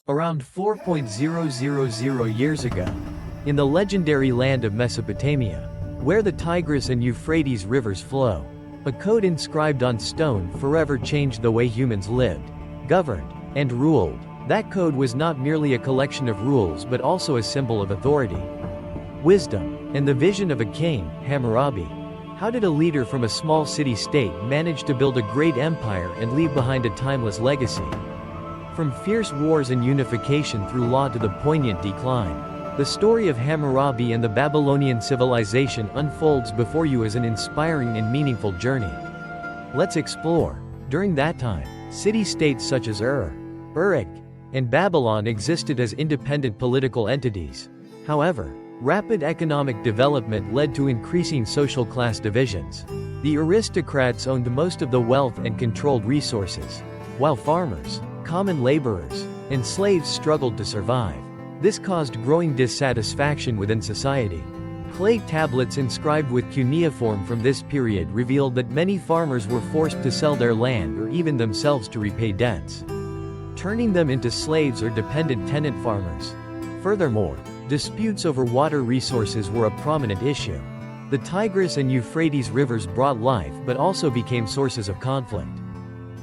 Around 4,000 years ago, in the legendary land of Mesopotamia, where the Tigris and Euphrates rivers flow, a code inscribed on stone forever changed the way humans lived, governed, and ruled. That code was not merely a collection of rules but also a symbol of authority, wisdom, and the vision of a king, Hammurabi. How did a leader from a small city-state manage to build a great empire and leave behind a timeless legacy? From fierce wars and unification through law to the poignant decline, the story of Hammurabi and the Babylonian civilization unfolds before you as an inspiring and meaningful journey. Let's explore. During that time, city-states such as Uruk, and Babylon existed as independent political entities. However, rapid economic development led to increasing social class divisions. The aristocrats owned most of the wealth and controlled resources, while farmers, common laborers, and slaves struggled to survive. This caused growing dissatisfaction within society. Clay tablets inscribed with cuneiform from this period revealed that many farmers were forced to sell their land or even themselves to repay debts, turning them into slaves or dependent tenant farmers. Furthermore, disputes over water resources were a prominent issue. The Tigris and Euphrates rivers brought life but also became sources of conflict.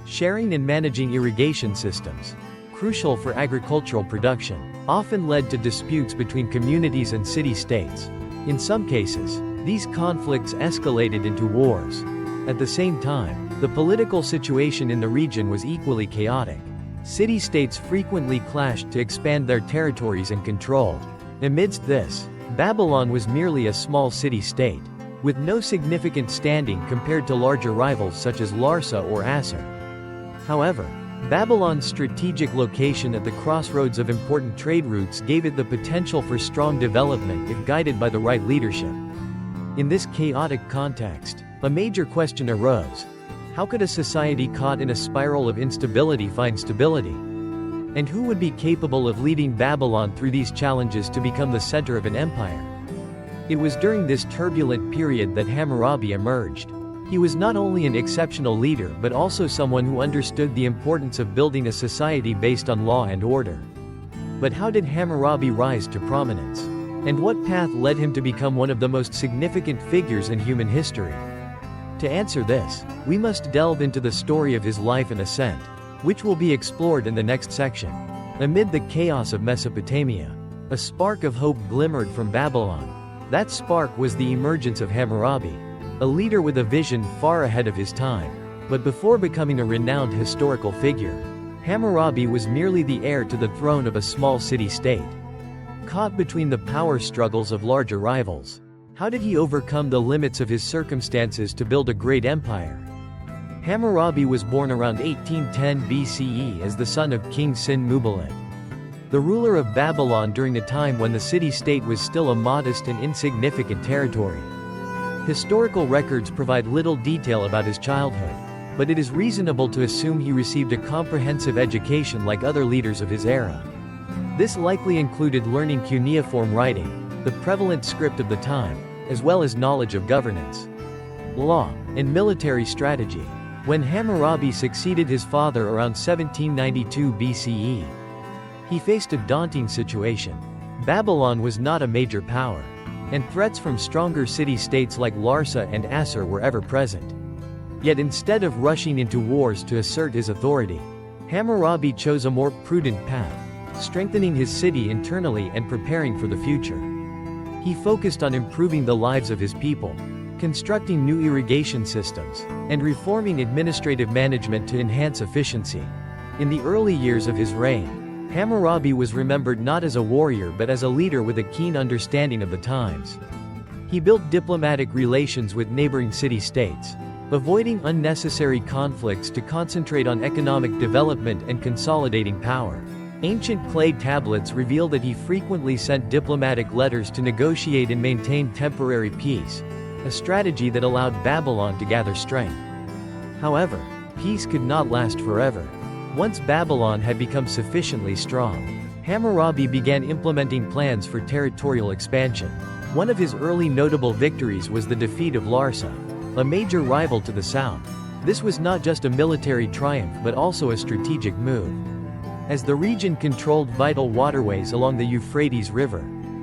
Sharing and managing irrigation systems, crucial for agricultural production, often led to disputes between communities and city-states. In some cases, these conflicts escalated into wars. At the same time, the political situation in the region was equally chaotic. City-states frequently clashed to expand their territories and control. Amidst this, Babylon was merely a small city-state, with no significant standing compared to larger rivals such as Larsa or Assur. However, Babylon's strategic location at the crossroads of important trade routes gave it the potential for strong development if guided by the right leadership. In this chaotic context, a major question arose. How could a society caught in a spiral of instability find stability? And who would be capable of leading Babylon through these challenges to become the center of an empire? It was during this turbulent period that Hammurabi emerged. He was not only an exceptional leader but also someone who understood the importance of building a society based on law and order. But how did Hammurabi rise to prominence? And what path led him to become one of the most significant figures in human history? To answer this, we must delve into the story of his life and ascent, which will be explored in the next section. Amid the chaos of Mesopotamia, a spark of hope glimmered from Babylon. That spark was the emergence of Hammurabi, a leader with a vision far ahead of his time. But before becoming a renowned historical figure, Hammurabi was merely the heir to the throne of a small city-state. Caught between the power struggles of larger rivals, how did he overcome the limits of his circumstances to build a great empire? Hammurabi was born around 1810 BCE as the son of King Sin-Muballit, the ruler of Babylon during a time when the city-state was still a modest and insignificant territory. Historical records provide little detail about his childhood, but it is reasonable to assume he received a comprehensive education like other leaders of his era. This likely included learning cuneiform writing, the prevalent script of the time, as well as knowledge of governance, law, and military strategy. When Hammurabi succeeded his father around 1792 BCE, he faced a daunting situation. Babylon was not a major power, and threats from stronger city-states like Larsa and Assur were ever present. Yet instead of rushing into wars to assert his authority, Hammurabi chose a more prudent path, strengthening his city internally and preparing for the future. He focused on improving the lives of his people, constructing new irrigation systems, and reforming administrative management to enhance efficiency. In the early years of his reign, Hammurabi was remembered not as a warrior but as a leader with a keen understanding of the times. He built diplomatic relations with neighboring city-states, avoiding unnecessary conflicts to concentrate on economic development and consolidating power. Ancient clay tablets reveal that he frequently sent diplomatic letters to negotiate and maintain temporary peace, a strategy that allowed Babylon to gather strength. However, peace could not last forever. Once Babylon had become sufficiently strong, Hammurabi began implementing plans for territorial expansion. One of his early notable victories was the defeat of Larsa, a major rival to the south. This was not just a military triumph but also a strategic move. as the region controlled vital waterways along the Euphrates River.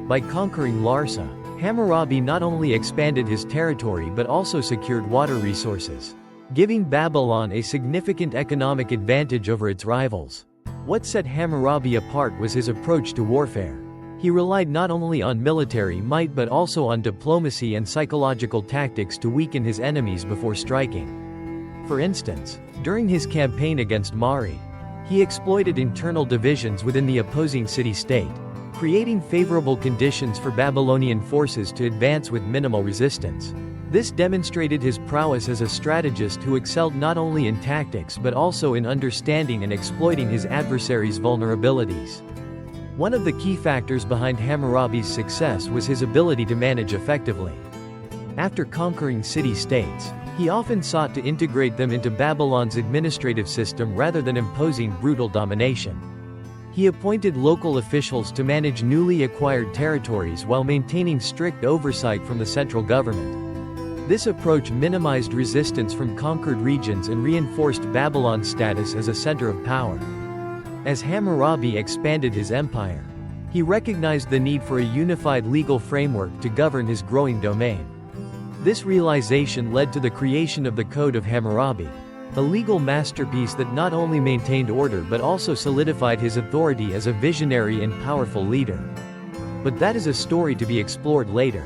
By conquering Larsa, Hammurabi not only expanded his territory but also secured water resources, giving Babylon a significant economic advantage over its rivals. What set Hammurabi apart was his approach to warfare. He relied not only on military might but also on diplomacy and psychological tactics to weaken his enemies before striking. For instance, during his campaign against Mari, he exploited internal divisions within the opposing city-state, creating favorable conditions for Babylonian forces to advance with minimal resistance. This demonstrated his prowess as a strategist who excelled not only in tactics but also in understanding and exploiting his adversaries' vulnerabilities. One of the key factors behind Hammurabi's success was his ability to manage effectively. After conquering city-states, he often sought to integrate them into Babylon's administrative system rather than imposing brutal domination. He appointed local officials to manage newly acquired territories while maintaining strict oversight from the central government. This approach minimized resistance from conquered regions and reinforced Babylon's status as a center of power. As Hammurabi expanded his empire, he recognized the need for a unified legal framework to govern his growing domain. This realization led to the creation of the Code of Hammurabi, a legal masterpiece that not only maintained order but also solidified his authority as a visionary and powerful leader. But that is a story to be explored later.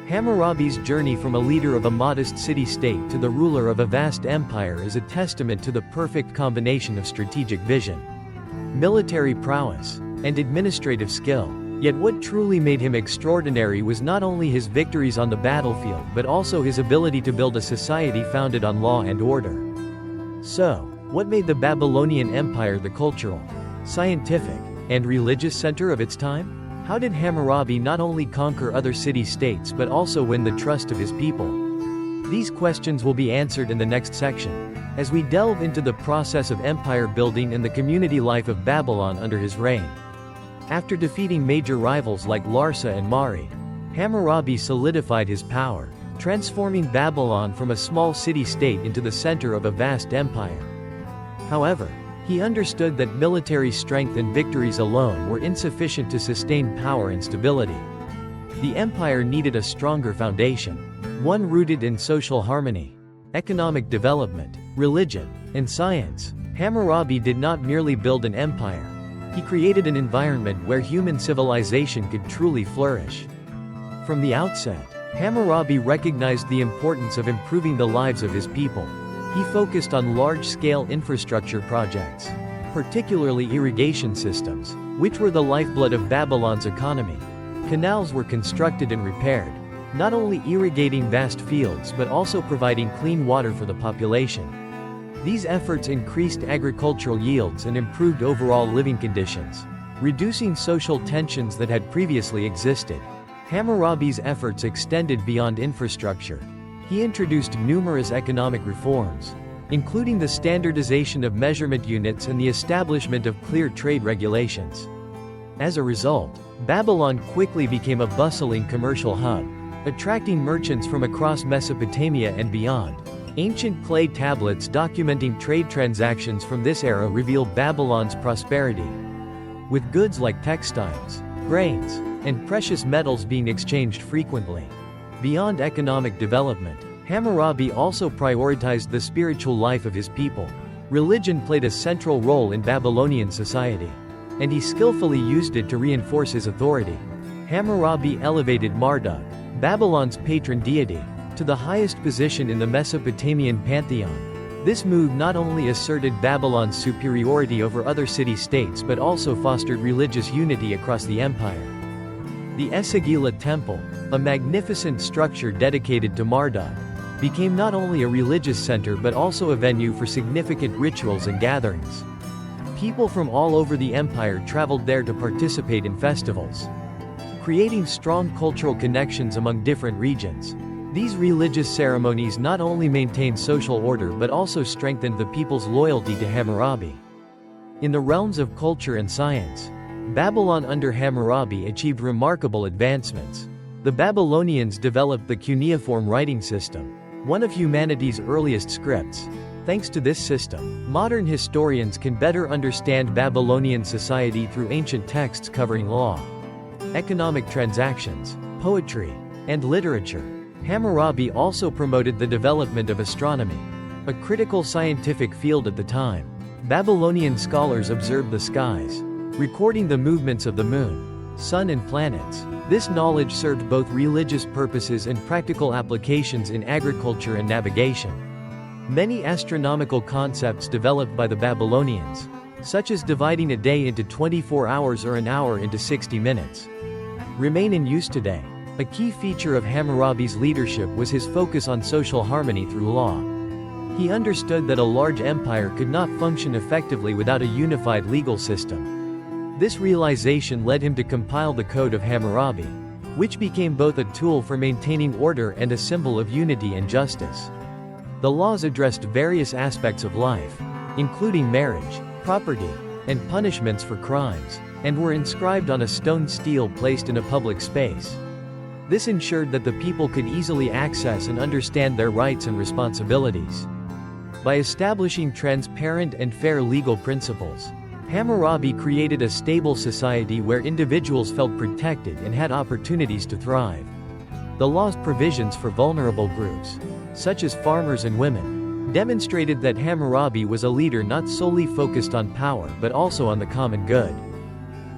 Hammurabi's journey from a leader of a modest city-state to the ruler of a vast empire is a testament to the perfect combination of strategic vision, military prowess, and administrative skill. Yet what truly made him extraordinary was not only his victories on the battlefield but also his ability to build a society founded on law and order. So, what made the Babylonian Empire the cultural, scientific, and religious center of its time? How did Hammurabi not only conquer other city-states but also win the trust of his people? These questions will be answered in the next section, as we delve into the process of empire building and the community life of Babylon under his reign. After defeating major rivals like Larsa and Mari, Hammurabi solidified his power, transforming Babylon from a small city-state into the center of a vast empire. However, he understood that military strength and victories alone were insufficient to sustain power and stability. The empire needed a stronger foundation, one rooted in social harmony, economic development, religion, and science. Hammurabi did not merely build an empire. He created an environment where human civilization could truly flourish. From the outset, Hammurabi recognized the importance of improving the lives of his people. He focused on large-scale infrastructure projects, particularly irrigation systems, which were the lifeblood of Babylon's economy. Canals were constructed and repaired, not only irrigating vast fields but also providing clean water for the population. These efforts increased agricultural yields and improved overall living conditions, reducing social tensions that had previously existed. Hammurabi's efforts extended beyond infrastructure. He introduced numerous economic reforms, including the standardization of measurement units and the establishment of clear trade regulations. As a result, Babylon quickly became a bustling commercial hub, attracting merchants from across Mesopotamia and beyond. Ancient clay tablets documenting trade transactions from this era reveal Babylon's prosperity, with goods like textiles, grains, and precious metals being exchanged frequently. Beyond economic development, Hammurabi also prioritized the spiritual life of his people. Religion played a central role in Babylonian society, and he skillfully used it to reinforce his authority. Hammurabi elevated Marduk, Babylon's patron deity, to the highest position in the Mesopotamian pantheon. This move not only asserted Babylon's superiority over other city-states but also fostered religious unity across the empire. The Esagila Temple, a magnificent structure dedicated to Marduk, became not only a religious center but also a venue for significant rituals and gatherings. People from all over the empire traveled there to participate in festivals, creating strong cultural connections among different regions. These religious ceremonies not only maintained social order but also strengthened the people's loyalty to Hammurabi. In the realms of culture and science, Babylon under Hammurabi achieved remarkable advancements. The Babylonians developed the cuneiform writing system, one of humanity's earliest scripts. Thanks to this system, modern historians can better understand Babylonian society through ancient texts covering law, economic transactions, poetry, and literature. Hammurabi also promoted the development of astronomy, a critical scientific field at the time. Babylonian scholars observed the skies, recording the movements of the moon, sun and planets. This knowledge served both religious purposes and practical applications in agriculture and navigation. Many astronomical concepts developed by the Babylonians, such as dividing a day into 24 hours or an hour into 60 minutes, remain in use today. A key feature of Hammurabi's leadership was his focus on social harmony through law. He understood that a large empire could not function effectively without a unified legal system. This realization led him to compile the Code of Hammurabi, which became both a tool for maintaining order and a symbol of unity and justice. The laws addressed various aspects of life, including marriage, property, and punishments for crimes, and were inscribed on a stone stele placed in a public space. This ensured that the people could easily access and understand their rights and responsibilities. By establishing transparent and fair legal principles, Hammurabi created a stable society where individuals felt protected and had opportunities to thrive. The law's provisions for vulnerable groups, such as farmers and women, demonstrated that Hammurabi was a leader not solely focused on power but also on the common good.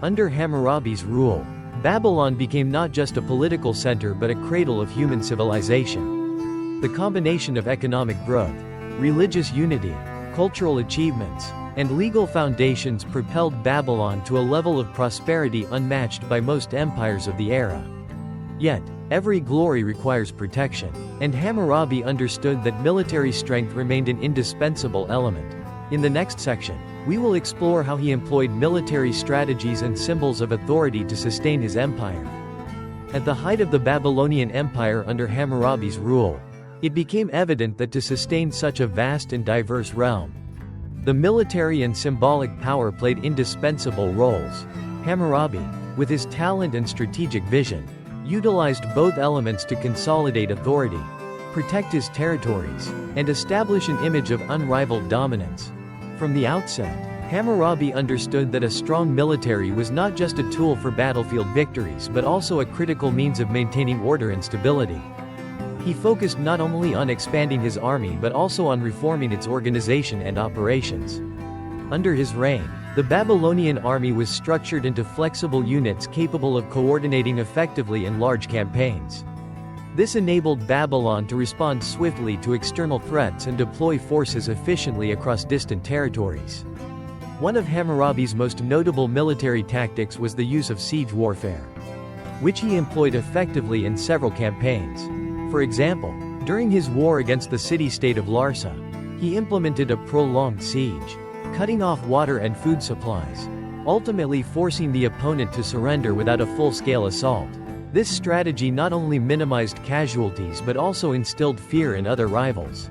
Under Hammurabi's rule, Babylon became not just a political center but a cradle of human civilization. The combination of economic growth, religious unity, cultural achievements, and legal foundations propelled Babylon to a level of prosperity unmatched by most empires of the era. Yet, every glory requires protection, and Hammurabi understood that military strength remained an indispensable element. In the next section, we will explore how he employed military strategies and symbols of authority to sustain his empire. At the height of the Babylonian Empire under Hammurabi's rule, it became evident that to sustain such a vast and diverse realm, the military and symbolic power played indispensable roles. Hammurabi, with his talent and strategic vision, utilized both elements to consolidate authority, protect his territories, and establish an image of unrivaled dominance. From the outset, Hammurabi understood that a strong military was not just a tool for battlefield victories but also a critical means of maintaining order and stability. He focused not only on expanding his army but also on reforming its organization and operations. Under his reign, the Babylonian army was structured into flexible units capable of coordinating effectively in large campaigns. This enabled Babylon to respond swiftly to external threats and deploy forces efficiently across distant territories. One of Hammurabi's most notable military tactics was the use of siege warfare, which he employed effectively in several campaigns. For example, during his war against the city-state of Larsa, he implemented a prolonged siege, cutting off water and food supplies, ultimately forcing the opponent to surrender without a full-scale assault. This strategy not only minimized casualties but also instilled fear in other rivals,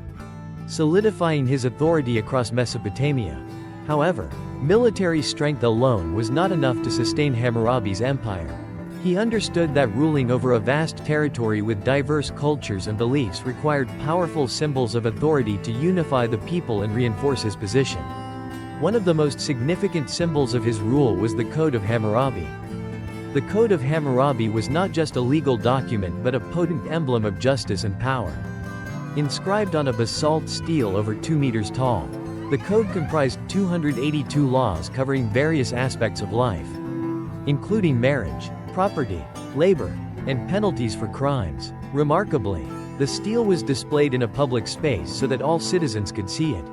solidifying his authority across Mesopotamia. However, military strength alone was not enough to sustain Hammurabi's empire. He understood that ruling over a vast territory with diverse cultures and beliefs required powerful symbols of authority to unify the people and reinforce his position. One of the most significant symbols of his rule was the Code of Hammurabi. The Code of Hammurabi was not just a legal document but a potent emblem of justice and power. Inscribed on a basalt stele over 2 meters tall, the code comprised 282 laws covering various aspects of life, including marriage, property, labor, and penalties for crimes. Remarkably, the stele was displayed in a public space so that all citizens could see it,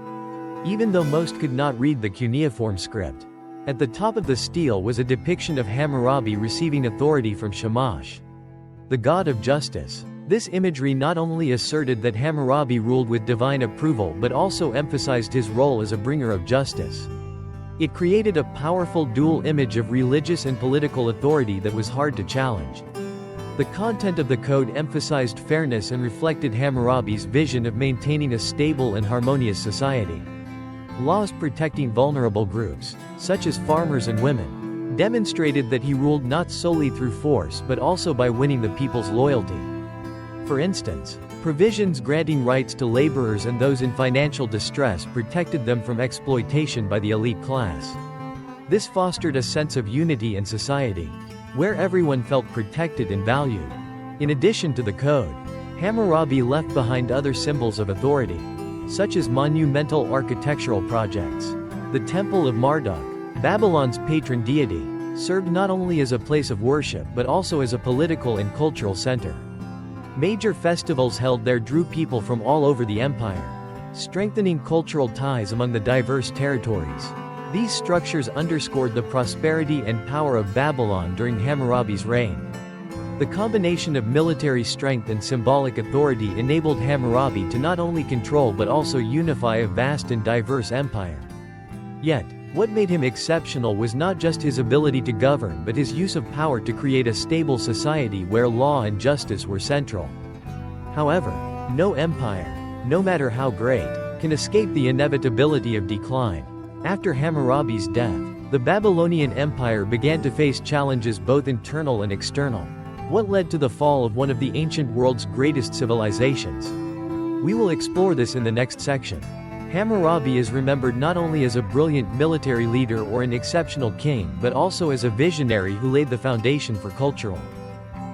even though most could not read the cuneiform script. At the top of the stele was a depiction of Hammurabi receiving authority from Shamash, the god of justice. This imagery not only asserted that Hammurabi ruled with divine approval but also emphasized his role as a bringer of justice. It created a powerful dual image of religious and political authority that was hard to challenge. The content of the code emphasized fairness and reflected Hammurabi's vision of maintaining a stable and harmonious society. Laws protecting vulnerable groups, such as farmers and women, demonstrated that he ruled not solely through force but also by winning the people's loyalty. For instance, Provisions granting rights to laborers and those in financial distress protected them from exploitation by the elite class. This fostered a sense of unity in society, where everyone felt protected and valued. In addition to the code, Hammurabi left behind other symbols of authority, such as monumental architectural projects. The Temple of Marduk, Babylon's patron deity, served not only as a place of worship but also as a political and cultural center. Major festivals held there drew people from all over the empire, strengthening cultural ties among the diverse territories. These structures underscored the prosperity and power of Babylon during Hammurabi's reign. The combination of military strength and symbolic authority enabled Hammurabi to not only control but also unify a vast and diverse empire. Yet, what made him exceptional was not just his ability to govern but his use of power to create a stable society where law and justice were central. However, no empire, no matter how great, can escape the inevitability of decline. After Hammurabi's death, the Babylonian Empire began to face challenges both internal and external. What led to the fall of one of the ancient world's greatest civilizations? We will explore this in the next section. Hammurabi is remembered not only as a brilliant military leader or an exceptional king but also as a visionary who laid the foundation for cultural,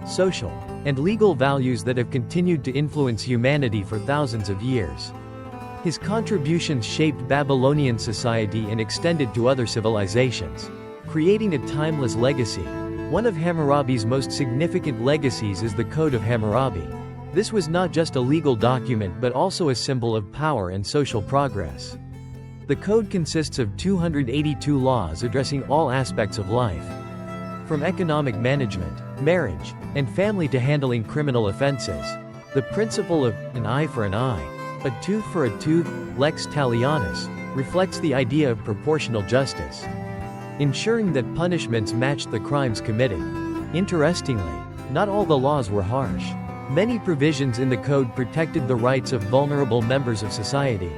social, and legal values that have continued to influence humanity for thousands of years. His contributions shaped Babylonian society and extended to other civilizations, creating a timeless legacy. One of Hammurabi's most significant legacies is the Code of Hammurabi. This was not just a legal document but also a symbol of power and social progress. The code consists of 282 laws addressing all aspects of life, from economic management, marriage, and family to handling criminal offenses. The principle of an eye for an eye, a tooth for a tooth, lex talionis, reflects the idea of proportional justice, ensuring that punishments matched the crimes committed. Interestingly, not all the laws were harsh. Many provisions in the code protected the rights of vulnerable members of society,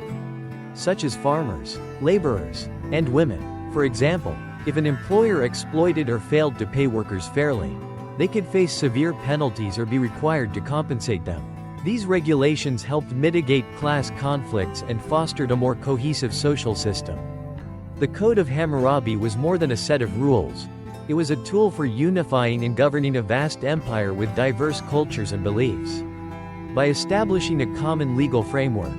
such as farmers, laborers, and women. For example, if an employer exploited or failed to pay workers fairly, they could face severe penalties or be required to compensate them. These regulations helped mitigate class conflicts and fostered a more cohesive social system. The Code of Hammurabi was more than a set of rules. It was a tool for unifying and governing a vast empire with diverse cultures and beliefs. By establishing a common legal framework,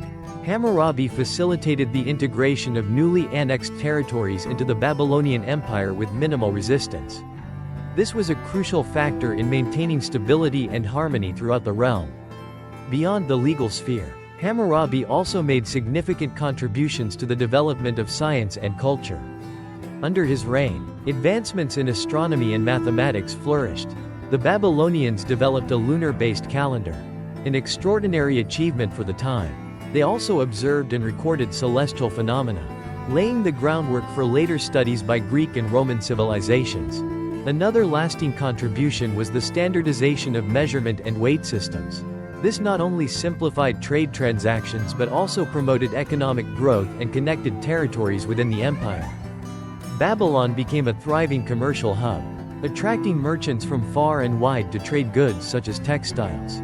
Hammurabi facilitated the integration of newly annexed territories into the Babylonian Empire with minimal resistance. This was a crucial factor in maintaining stability and harmony throughout the realm. Beyond the legal sphere, Hammurabi also made significant contributions to the development of science and culture. Under his reign, advancements in astronomy and mathematics flourished. The Babylonians developed a lunar-based calendar, an extraordinary achievement for the time. They also observed and recorded celestial phenomena, laying the groundwork for later studies by Greek and Roman civilizations. Another lasting contribution was the standardization of measurement and weight systems. This not only simplified trade transactions but also promoted economic growth and connected territories within the empire. Babylon became a thriving commercial hub, attracting merchants from far and wide to trade goods such as textiles,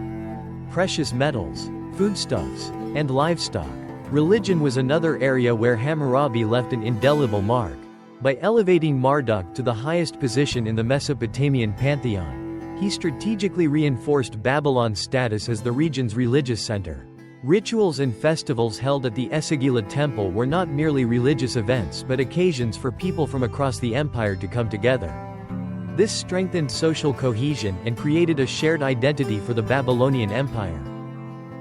precious metals, foodstuffs, and livestock. Religion was another area where Hammurabi left an indelible mark. By elevating Marduk to the highest position in the Mesopotamian pantheon, he strategically reinforced Babylon's status as the region's religious center. Rituals and festivals held at the Esagila temple were not merely religious events but occasions for people from across the empire to come together. This strengthened social cohesion and created a shared identity for the Babylonian Empire.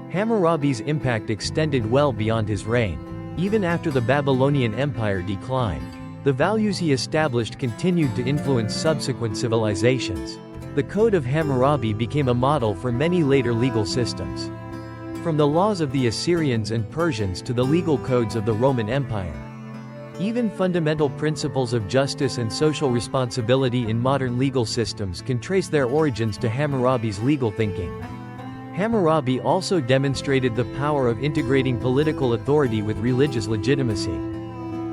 Hammurabi's impact extended well beyond his reign. Even after the Babylonian Empire declined, the values he established continued to influence subsequent civilizations. The Code of Hammurabi became a model for many later legal systems, from the laws of the Assyrians and Persians to the legal codes of the Roman Empire. Even fundamental principles of justice and social responsibility in modern legal systems can trace their origins to Hammurabi's legal thinking. Hammurabi also demonstrated the power of integrating political authority with religious legitimacy.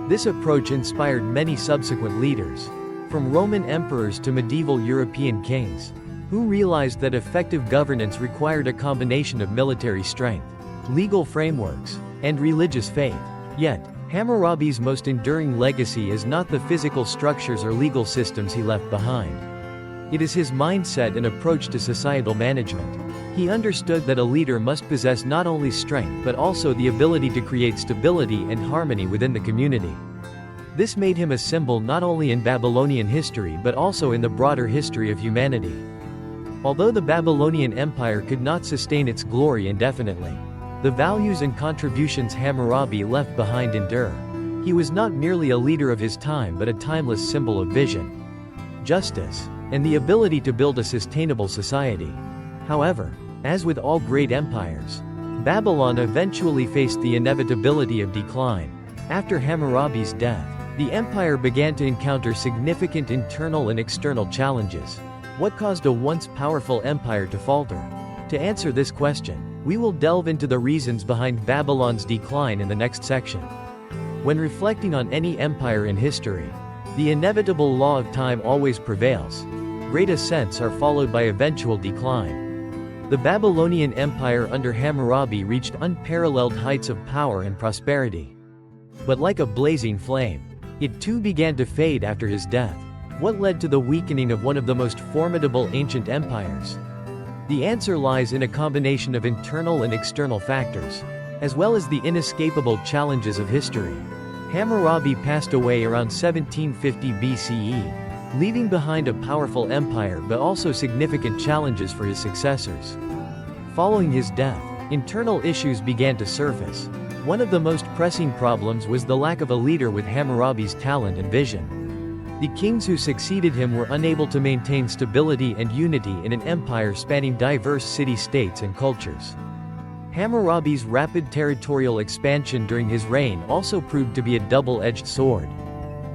This approach inspired many subsequent leaders, from Roman emperors to medieval European kings, who realized that effective governance required a combination of military strength, legal frameworks, and religious faith. Yet, Hammurabi's most enduring legacy is not the physical structures or legal systems he left behind. It is his mindset and approach to societal management. He understood that a leader must possess not only strength but also the ability to create stability and harmony within the community. This made him a symbol not only in Babylonian history but also in the broader history of humanity. Although the Babylonian Empire could not sustain its glory indefinitely, the values and contributions Hammurabi left behind endure. He was not merely a leader of his time but a timeless symbol of vision, justice, and the ability to build a sustainable society. However, as with all great empires, Babylon eventually faced the inevitability of decline. After Hammurabi's death, the empire began to encounter significant internal and external challenges. What caused a once powerful empire to falter? To answer this question, we will delve into the reasons behind Babylon's decline in the next section. When reflecting on any empire in history, the inevitable law of time always prevails. Great ascents are followed by eventual decline. The Babylonian Empire under Hammurabi reached unparalleled heights of power and prosperity. But like a blazing flame, it too began to fade after his death. What led to the weakening of one of the most formidable ancient empires? The answer lies in a combination of internal and external factors, as well as the inescapable challenges of history. Hammurabi passed away around 1750 BCE, leaving behind a powerful empire but also significant challenges for his successors. Following his death, internal issues began to surface. One of the most pressing problems was the lack of a leader with Hammurabi's talent and vision. The kings who succeeded him were unable to maintain stability and unity in an empire spanning diverse city-states and cultures. Hammurabi's rapid territorial expansion during his reign also proved to be a double-edged sword.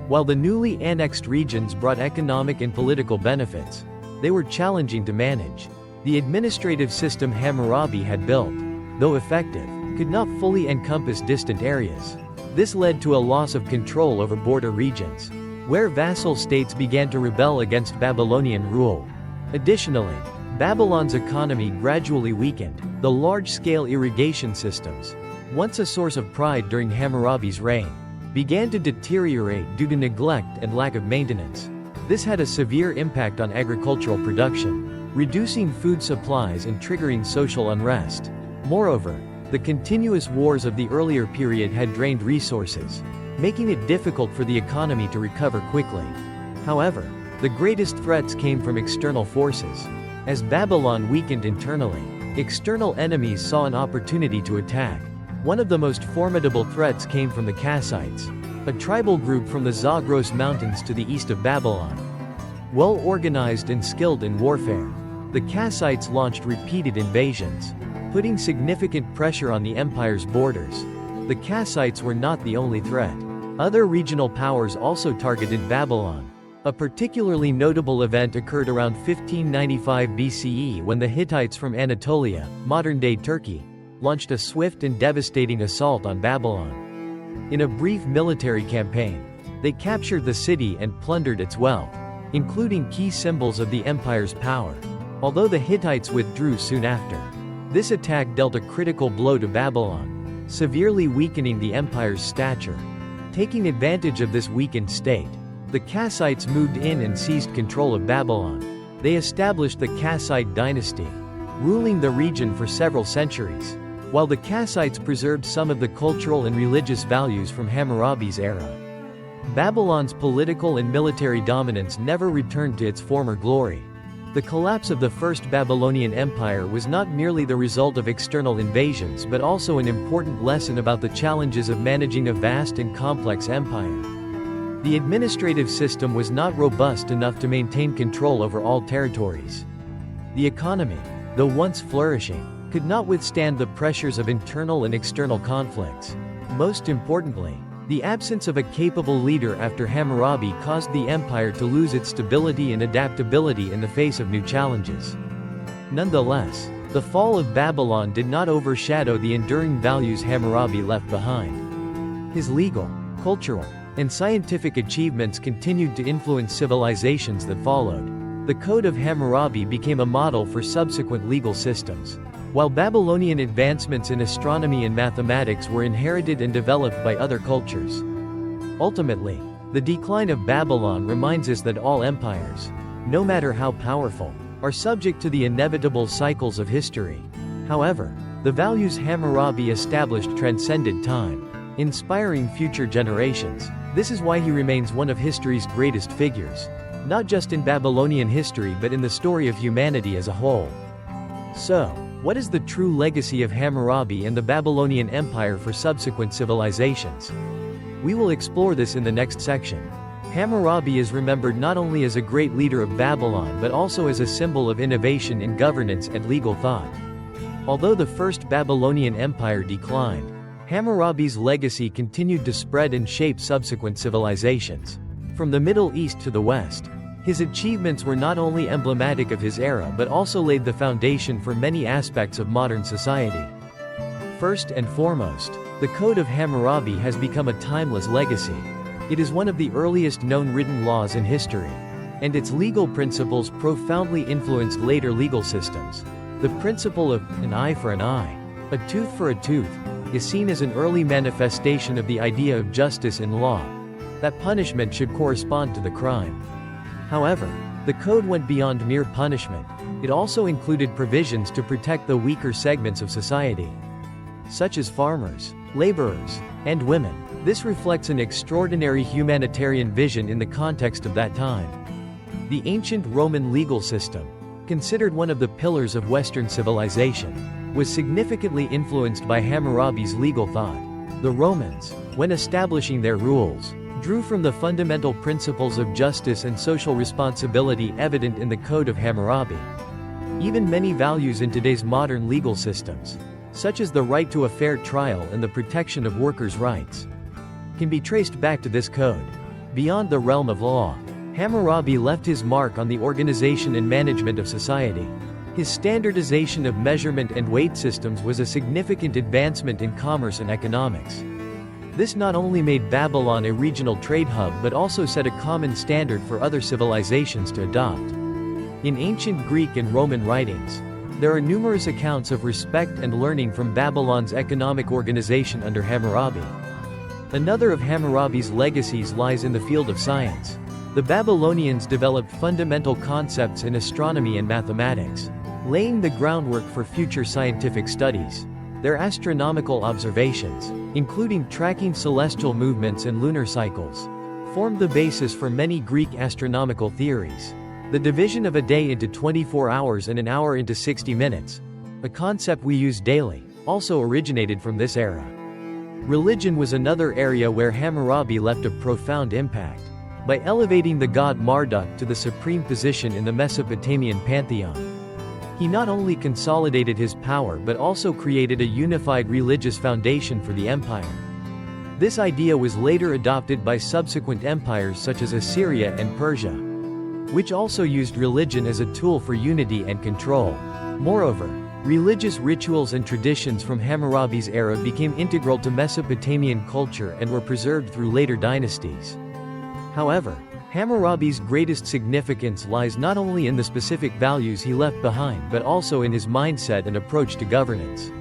While the newly annexed regions brought economic and political benefits, they were challenging to manage. The administrative system Hammurabi had built, though effective, could not fully encompass distant areas. This led to a loss of control over border regions, where vassal states began to rebel against Babylonian rule. Additionally, Babylon's economy gradually weakened. The large-scale irrigation systems, once a source of pride during Hammurabi's reign, began to deteriorate due to neglect and lack of maintenance. This had a severe impact on agricultural production, reducing food supplies and triggering social unrest. Moreover, the continuous wars of the earlier period had drained resources, making it difficult for the economy to recover quickly. However, the greatest threats came from external forces. As Babylon weakened internally, external enemies saw an opportunity to attack. One of the most formidable threats came from the Kassites, a tribal group from the Zagros Mountains to the east of Babylon. Well organized and skilled in warfare, the Kassites launched repeated invasions, putting significant pressure on the empire's borders. The Kassites were not the only threat. Other regional powers also targeted Babylon. A particularly notable event occurred around 1595 BCE when the Hittites from Anatolia, modern-day Turkey, launched a swift and devastating assault on Babylon. In a brief military campaign, they captured the city and plundered its wealth, including key symbols of the empire's power. Although the Hittites withdrew soon after, this attack dealt a critical blow to Babylon, severely weakening the empire's stature. Taking advantage of this weakened state, the Kassites moved in and seized control of Babylon. They established the Kassite dynasty, ruling the region for several centuries. While the Kassites preserved some of the cultural and religious values from Hammurabi's era, Babylon's political and military dominance never returned to its former glory. The collapse of the First Babylonian Empire was not merely the result of external invasions but also an important lesson about the challenges of managing a vast and complex empire. The administrative system was not robust enough to maintain control over all territories. The economy, though once flourishing, could not withstand the pressures of internal and external conflicts. Most importantly, the absence of a capable leader after Hammurabi caused the empire to lose its stability and adaptability in the face of new challenges. Nonetheless, the fall of Babylon did not overshadow the enduring values Hammurabi left behind. His legal, cultural, and scientific achievements continued to influence civilizations that followed. The Code of Hammurabi became a model for subsequent legal systems. While Babylonian advancements in astronomy and mathematics were inherited and developed by other cultures. Ultimately, the decline of Babylon reminds us that all empires, no matter how powerful, are subject to the inevitable cycles of history. However, the values Hammurabi established transcended time, inspiring future generations. This is why he remains one of history's greatest figures, not just in Babylonian history but in the story of humanity as a whole. So, what is the true legacy of Hammurabi and the Babylonian Empire for subsequent civilizations? We will explore this in the next section. Hammurabi is remembered not only as a great leader of Babylon but also as a symbol of innovation in governance and legal thought. Although the first Babylonian Empire declined, Hammurabi's legacy continued to spread and shape subsequent civilizations. From the Middle East to the West, his achievements were not only emblematic of his era but also laid the foundation for many aspects of modern society. First and foremost, the Code of Hammurabi has become a timeless legacy. It is one of the earliest known written laws in history, and its legal principles profoundly influenced later legal systems. The principle of an eye for an eye, a tooth for a tooth, is seen as an early manifestation of the idea of justice in law, that punishment should correspond to the crime. However, the code went beyond mere punishment. It also included provisions to protect the weaker segments of society, such as farmers, laborers, and women. This reflects an extraordinary humanitarian vision in the context of that time. The ancient Roman legal system, considered one of the pillars of Western civilization, was significantly influenced by Hammurabi's legal thought. The Romans, when establishing their rules, drew from the fundamental principles of justice and social responsibility evident in the Code of Hammurabi. Even many values in today's modern legal systems, such as the right to a fair trial and the protection of workers' rights, can be traced back to this code. Beyond the realm of law, Hammurabi left his mark on the organization and management of society. His standardization of measurement and weight systems was a significant advancement in commerce and economics. This not only made Babylon a regional trade hub but also set a common standard for other civilizations to adopt. In ancient Greek and Roman writings, there are numerous accounts of respect and learning from Babylon's economic organization under Hammurabi. Another of Hammurabi's legacies lies in the field of science. The Babylonians developed fundamental concepts in astronomy and mathematics, laying the groundwork for future scientific studies. Their astronomical observations, including tracking celestial movements and lunar cycles, formed the basis for many Greek astronomical theories. The division of a day into 24 hours and an hour into 60 minutes, a concept we use daily, also originated from this era. Religion was another area where Hammurabi left a profound impact. By elevating the god Marduk to the supreme position in the Mesopotamian pantheon, he not only consolidated his power but also created a unified religious foundation for the empire. This idea was later adopted by subsequent empires such as Assyria and Persia, which also used religion as a tool for unity and control. Moreover, religious rituals and traditions from Hammurabi's era became integral to Mesopotamian culture and were preserved through later dynasties. However, Hammurabi's greatest significance lies not only in the specific values he left behind but also in his mindset and approach to governance.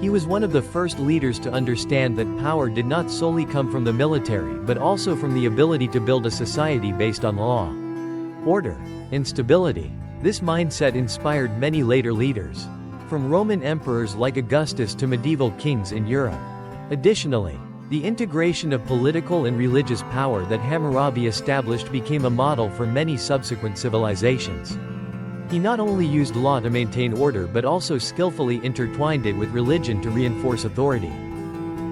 He was one of the first leaders to understand that power did not solely come from the military but also from the ability to build a society based on law, order, and stability. This mindset inspired many later leaders, from Roman emperors like Augustus to medieval kings in Europe. Additionally, the integration of political and religious power that Hammurabi established became a model for many subsequent civilizations. He not only used law to maintain order but also skillfully intertwined it with religion to reinforce authority.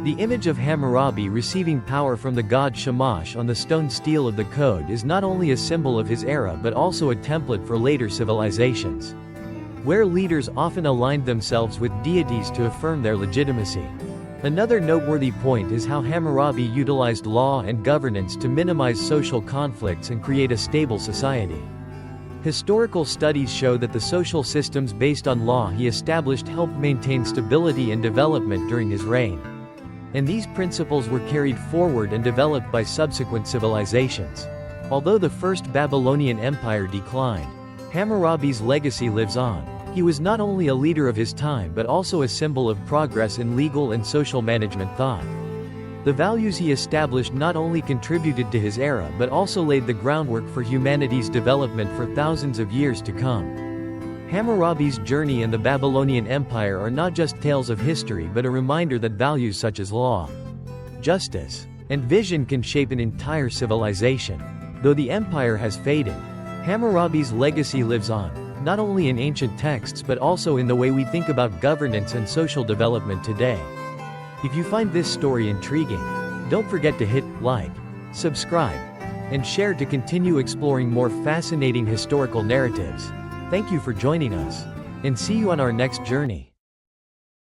The image of Hammurabi receiving power from the god Shamash on the stone stele of the code is not only a symbol of his era but also a template for later civilizations, where leaders often aligned themselves with deities to affirm their legitimacy. Another noteworthy point is how Hammurabi utilized law and governance to minimize social conflicts and create a stable society. Historical studies show that the social systems based on law he established helped maintain stability and development during his reign. And these principles were carried forward and developed by subsequent civilizations. Although the first Babylonian Empire declined, Hammurabi's legacy lives on. He was not only a leader of his time but also a symbol of progress in legal and social management thought. The values he established not only contributed to his era but also laid the groundwork for humanity's development for thousands of years to come. Hammurabi's journey and the Babylonian Empire are not just tales of history but a reminder that values such as law, justice, and vision can shape an entire civilization. Though the empire has faded, Hammurabi's legacy lives on, not only in ancient texts but also in the way we think about governance and social development today. If you find this story intriguing, don't forget to hit like, subscribe, and share to continue exploring more fascinating historical narratives. Thank you for joining us, and see you on our next journey.